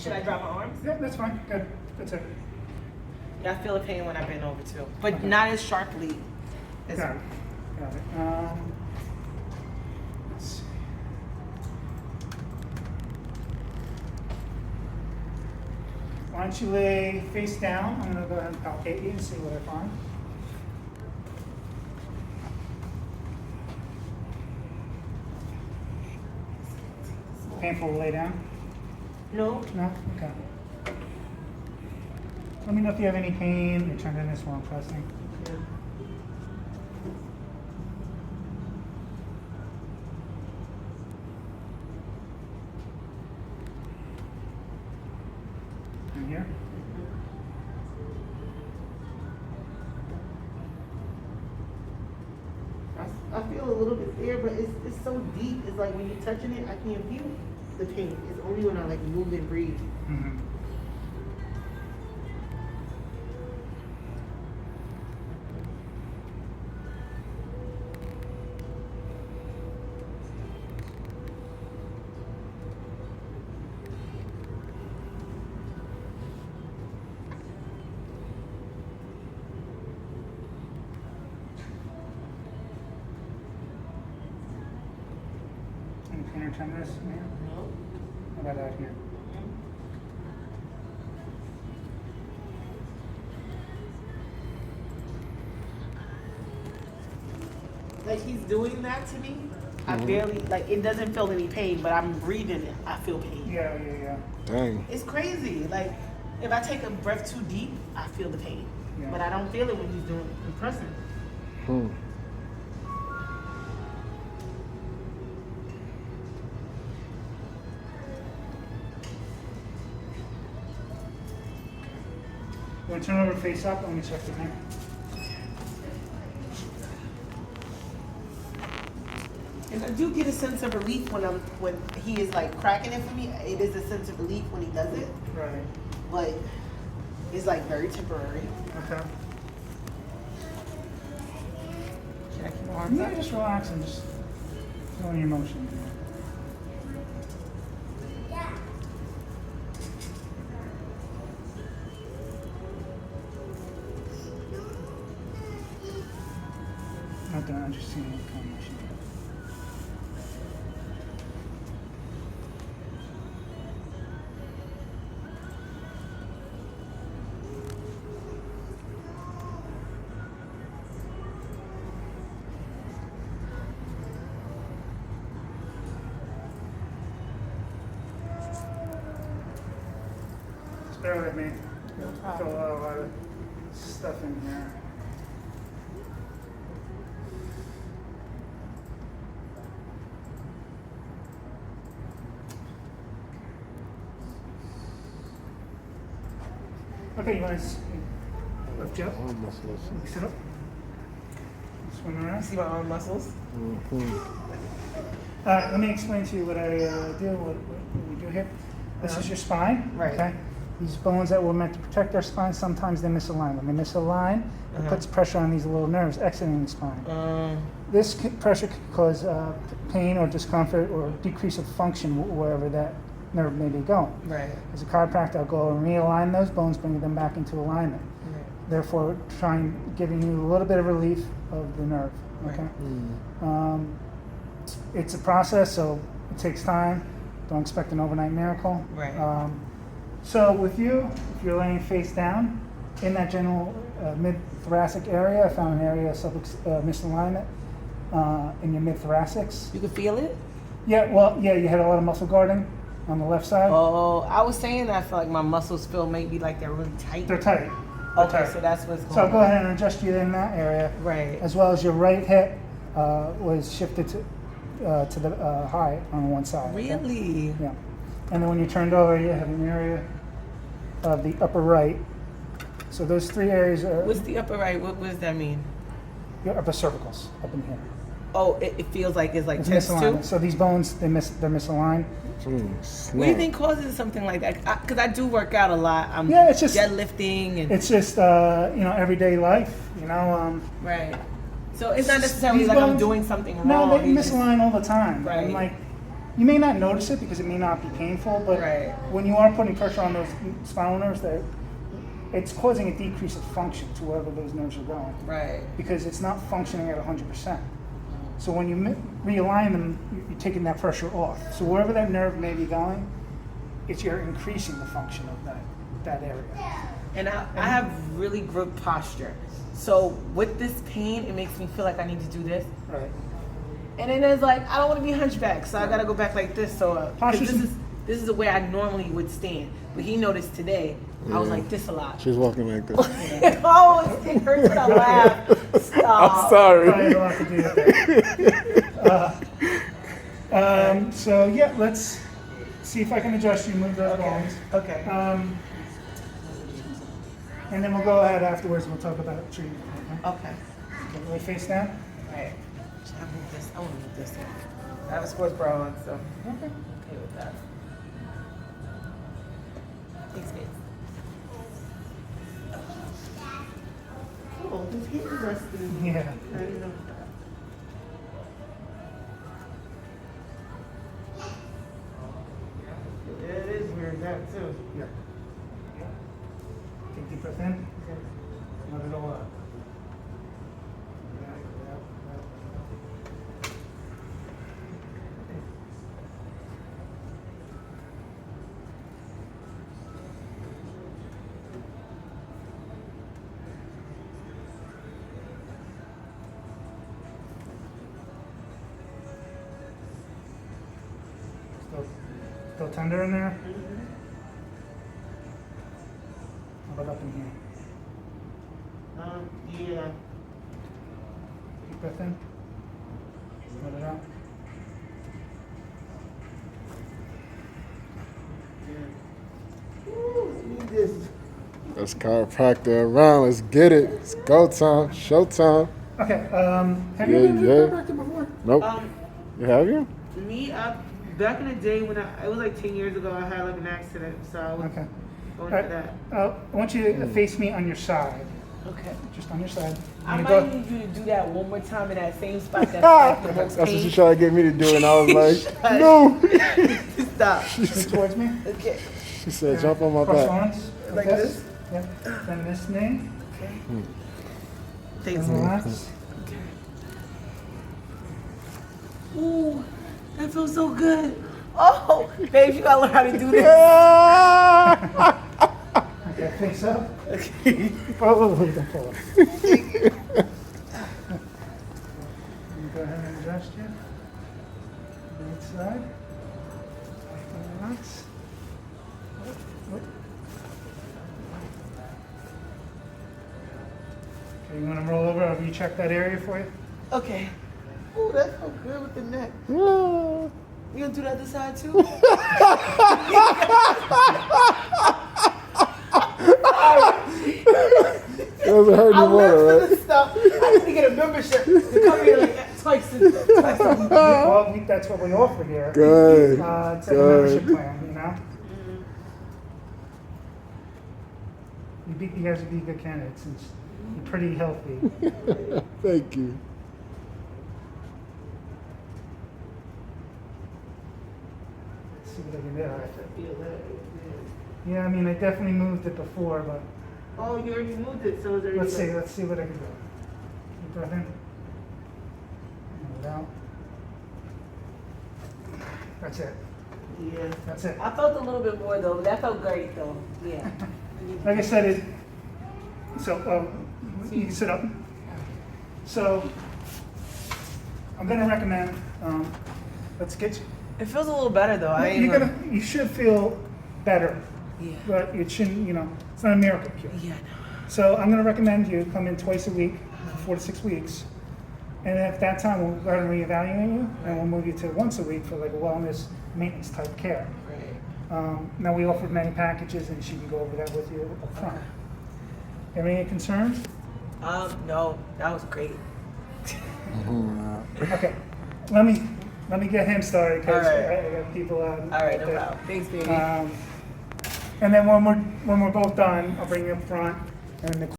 Should I drop my arms? Yep, that's fine. Good. That's it. Yeah, I feel the pain when I bend over too, but not as sharply as. Got it. Got it. Let's see. Why don't you lay face down? I'm going to go ahead and palpate you and see what I find. Painful to lay down? No. No? Okay. Let me know if you have any pain. They turned in this while I'm pressing. Yeah. In here? I feel a little bit there, but it's so deep. It's like when you're touching it, I can't feel the pain. It's only when I like move and breathe. Mm-hmm. Can you turn this here? No. How about out here? Like he's doing that to me. I barely like it doesn't feel any pain, but I'm breathing it. I feel pain. Yeah. Dang. It's crazy. Like if I take a breath too deep, I feel the pain. Yeah. But I don't feel it when he's doing compressing. Hmm. You want to turn over face up? Let me check the neck. And I do get a sense of relief when he is like cracking it for me. It is a sense of relief when he does it, Right. but it's like very temporary. Okay. Should I keep my arms Yeah, up? just relax and just feel your emotion. Not done. I'm just seeing what kind of motion. Just bear with me. I feel a lot of stuff in here. Okay, you want to lift you up? Arm muscles. Sit up. Swim around. See my arm muscles? Let me explain to you what I do, what we do here. This is your spine, Right. okay? These bones that were meant to protect our spine, sometimes they misalign. When they misalign, it puts pressure on these little nerves exiting the spine. This pressure can cause pain or discomfort or decrease of function wherever that nerve may be going. Right. As a chiropractor, I'll go and realign those bones, bring them back into alignment. Right. Therefore, giving you a little bit of relief of the nerve, okay? It's a process, so it takes time. Don't expect an overnight miracle. Right. So with you, if you're laying face down, in that general mid-thoracic area, I found an area of misalignment in your mid-thoracics. You can feel it? Yeah, you had a lot of muscle guarding on the left side. Oh, I was saying that I feel like my muscles feel maybe like they're really tight. They're tight. Okay, so that's what's going So on. I'll go ahead and adjust you in that area. Right. As well as your right hip was shifted to the high on one side. okay? Really? Yeah. And then when you turned over, you have an area of the upper right. So those three areas are What's the upper right? What does that mean? your upper cervicals up in here. Oh, it feels like it's like It's tense misaligned. too? So these bones, they're misaligned. What do you think causes something like that? Because I do work out a lot. I'm Yeah, it's just- deadlifting and It's just everyday life. right. So it's not necessarily These like I'm bones- doing something wrong. No, they It's just- misalign all the time. Right. And like You may not notice it because it may not be painful, but when you are putting pressure on those spinal nerves, it's causing a decrease of function to wherever those nerves are going. Right. Because it's not functioning at 100%. So when you realign them, you're taking that pressure off. So wherever that nerve may be going, you're increasing the function of that area. And I have really good posture. So with this pain, it makes me feel like I need to do this. Right. And then it's like, I don't want to be hunchback, so I got to go back like this. So this is the way I normally would stand. But he noticed today, I was like this a lot. She's walking like this. Oh, it hurts when I laugh. Stop. I'm sorry. Probably a lot to do with that. So yeah, let's see if I can adjust you, move those bones. Okay. And then we'll go ahead afterwards and we'll talk about treatment. Okay. Okay, lay face down. All right. I want to move this one. I have a sports bra on, so Okay. okay with that. Thanks, babe. Oh, his hand is resting. Yeah. I didn't know that. Yeah, it is weird, that too. Yeah. Take a deep breath in. Let it all out. Still tender in there? How about up in here? Yeah. Deep breath in. Let it out. Ooh, need this. Let's chiropractor around. Let's get it. It's go time. Show time. Okay, have Yeah, you been to yeah. a chiropractor before? Nope. You have you? Me up back in the day when it was like 10 years ago, I had like an accident, so I was Okay. going Alright, for that. I want you to face me on your side. Okay. Just on your side. I I'm might gonna go. need you to do that one more time in that same spot that's like the most That's what she pain. tried to get me to do, and I was like, no. Stop. Look towards me. Okay. She said, jump on my Cross back. arms. Like this? Yeah. Then this knee. Okay. Thanks. And relax. Ooh, that feels so good. Oh, babe, you gotta learn how to do this. Okay, face up. Okay. Oh, don't pull up. Go ahead and adjust you. Right side. Relax. Okay, you want to roll over? I'll recheck that area for you. Okay. Ooh, that felt good with the neck. You gonna do the other side too? It doesn't hurt I anymore, live for right? this stuff. I need to get a membership to come here like twice a week. Well, that's what we offer here. Good. It's like a membership plan, you know? You guys would be good candidates since you're pretty healthy. Thank you. Let's see what I can do. I feel that. Yeah, I mean, I definitely moved it before, but Oh, you already moved it, so it's already. let's see what I can do. Deep breath in. And out. That's it. Yeah. That's it. I felt a little bit more though, but that felt great though. Yeah. Like I said, you can sit up. So, I'm gonna recommend, let's get you. It feels a little better though. You should feel better, Yeah. but it shouldn't, it's not a miracle cure. Yeah. So I'm gonna recommend you come in twice a week, for 4 to 6 weeks. And at that time, we'll go ahead and reevaluate you, and we'll move you to once a week for like a wellness maintenance type care. Right. Now we offer many packages, and she can go over that with you up front. Have any concerns? No, that was great. Okay, let me get him started because All right. I got people out. All right, no problem. Thanks, baby. And then when we're both done, I'll bring you up front, and the